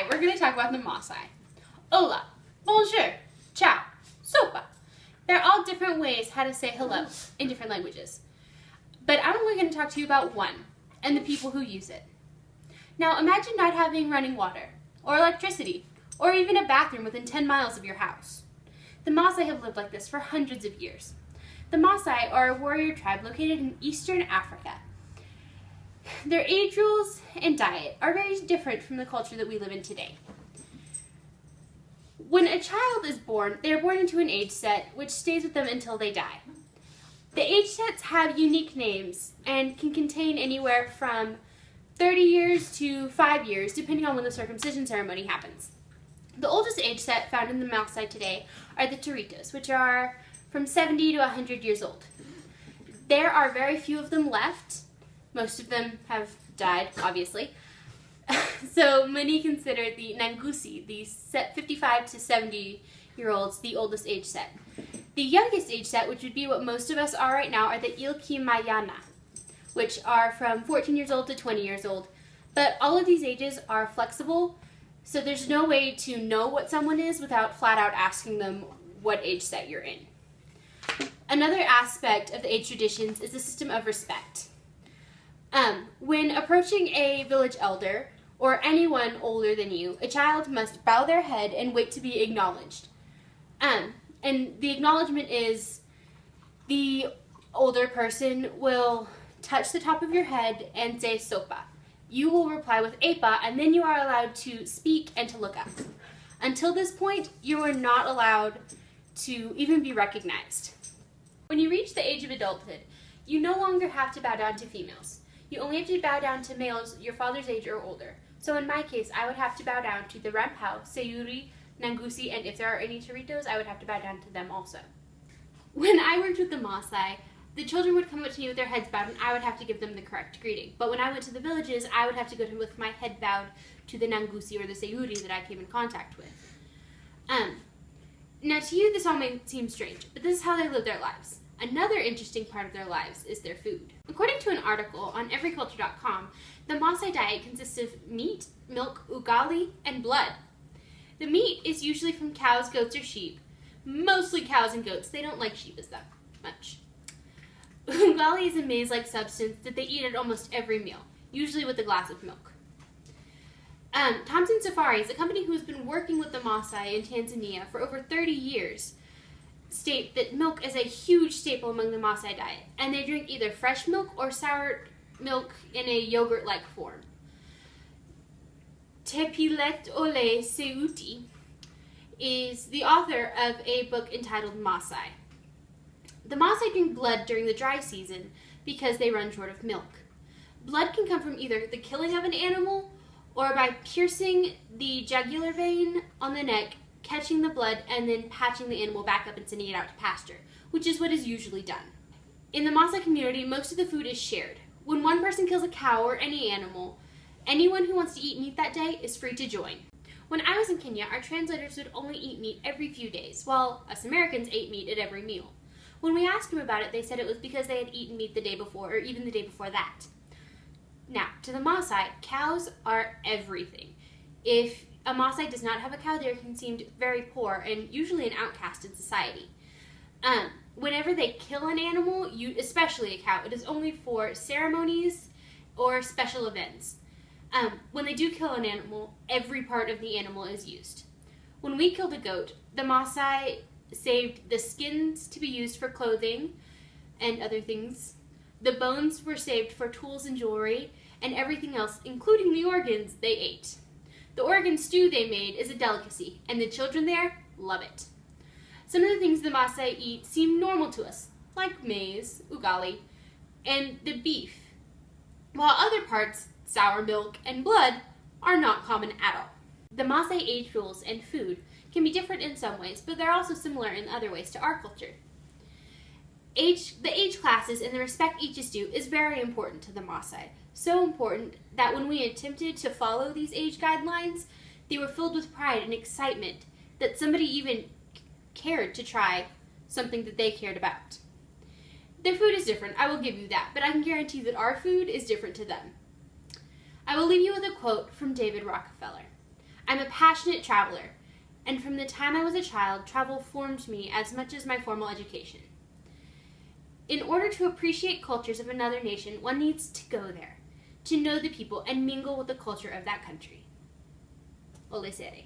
we're going to talk about the Maasai. Hola, bonjour, ciao, sopa. They're all different ways how to say hello in different languages. But I'm only going to talk to you about one, and the people who use it. Now imagine not having running water, or electricity, or even a bathroom within 10 miles of your house. The Maasai have lived like this for hundreds of years. The Maasai are a warrior tribe located in eastern Africa. Their age rules and diet are very different from the culture that we live in today. When a child is born, they are born into an age set which stays with them until they die. The age sets have unique names and can contain anywhere from 30 years to 5 years, depending on when the circumcision ceremony happens. The oldest age set found in the Maasai today are the Toritos, which are from 70 to 100 years old. There are very few of them left. Most of them have died, obviously. So many consider the Nangusi, the 55 to 70-year-olds, the oldest age set. The youngest age set, which would be what most of us are right now, are the Ilki Mayana, which are from 14 years old to 20 years old. But all of these ages are flexible, so there's no way to know what someone is without flat out asking them what age set you're in. Another aspect of the age traditions is the system of respect. When approaching a village elder or anyone older than you, a child must bow their head and wait to be acknowledged. And the acknowledgement is the older person will touch the top of your head and say sopa. You will reply with epa, and then you are allowed to speak and to look up. Until this point, you are not allowed to even be recognized. When you reach the age of adulthood, you no longer have to bow down to females. You only have to bow down to males your father's age or older. So in my case, I would have to bow down to the Rampau, Sayuri, Nangusi, and if there are any Toritos, I would have to bow down to them also. When I worked with the Maasai, the children would come up to me with their heads bowed and I would have to give them the correct greeting. But when I went to the villages, I would have to go to with my head bowed to the Nangusi or the Sayuri that I came in contact with. Now to you, this all may seem strange, but this is how they live their lives. Another interesting part of their lives is their food. According to an article on everyculture.com, the Maasai diet consists of meat, milk, ugali, and blood. The meat is usually from cows, goats, or sheep. Mostly cows and goats. They don't like sheep as that much. Ugali is a maize-like substance that they eat at almost every meal, usually with a glass of milk. Thompson Safaris, a company who has been working with the Maasai in Tanzania for over 30 years, state that milk is a huge staple among the Maasai diet, and they drink either fresh milk or sour milk in a yogurt-like form. Tepilet Ole Seuti is the author of a book entitled Maasai. The Maasai drink blood during the dry season because they run short of milk. Blood can come from either the killing of an animal or by piercing the jugular vein on the neck, catching the blood, and then patching the animal back up and sending it out to pasture, which is what is usually done. In the Maasai community, most of the food is shared. When one person kills a cow or any animal, anyone who wants to eat meat that day is free to join. When I was in Kenya, our translators would only eat meat every few days, while us Americans ate meat at every meal. When we asked them about it, they said it was because they had eaten meat the day before, or even the day before that. Now, to the Maasai, cows are everything. If a Maasai does not have a cow, they're considered very poor and usually an outcast in society. Whenever they kill an animal, especially a cow, it is only for ceremonies or special events. When they do kill an animal, every part of the animal is used. When we killed a goat, the Maasai saved the skins to be used for clothing and other things. The bones were saved for tools and jewelry, and everything else, including the organs, they ate. The organ stew they made is a delicacy, and the children there love it. Some of the things the Maasai eat seem normal to us, like maize, ugali, and the beef, while other parts, sour milk and blood, are not common at all. The Maasai age rules and food can be different in some ways, but they're also similar in other ways to our culture. The age classes and the respect each is due is very important to the Maasai. So important that when we attempted to follow these age guidelines, they were filled with pride and excitement that somebody even cared to try something that they cared about. Their food is different, I will give you that, but I can guarantee that our food is different to them. I will leave you with a quote from David Rockefeller. I'm a passionate traveler, and from the time I was a child, travel formed me as much as my formal education. In order to appreciate cultures of another nation, one needs to go there, to know the people and mingle with the culture of that country. Ole sere.